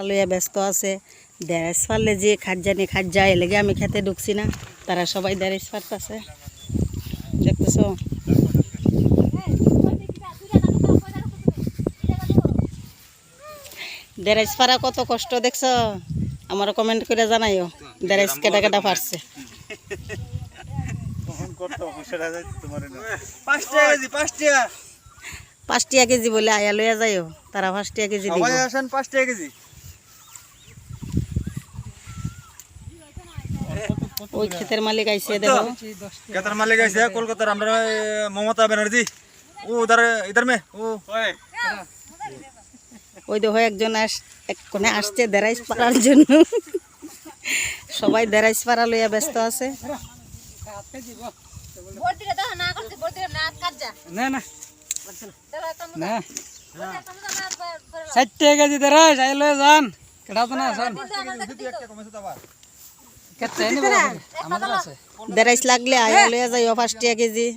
লইয়া ব্যস্ত আছে। দেরাজ পারলে যে খাজ্জানি খাজ্জা এলেগে আমি খেতে ঢুকছি না, তারা সবাই দেরাজ পারতেছে, দেখতেছো। দেরাজ পারা কত কষ্ট দেখছো, আমারও কমেন্ট করে জানাইও দেরাজ কেটা কেটা পারছে। 5 টাকা কেজি বলে আয়া লইয়া যাইও, তারা 5 টাকা কেজি দিব। 5 টাকা কেজি। ওই ক্ষেতের মালিক আইছে, দেখো ক্ষেতের মালিক আইছে কলকাতার, আমরা মমতা ব্যানার্জি। ও ইধর মে ও ওই দেখো একজন এক কোণে আসছে দেরাইজ পাড়ার জন্য। সবাই দেরাইজ পাড়া লইয়া ব্যস্ত আছে। না না না 60 টাকা কেজি দেরাজ আই লয়ে যান, কেডা তো না যান কেতে নি আমাদের আছে। দেরাইজ লাগলে আয়া লইয়া যাইও 5 টাকা কেজি।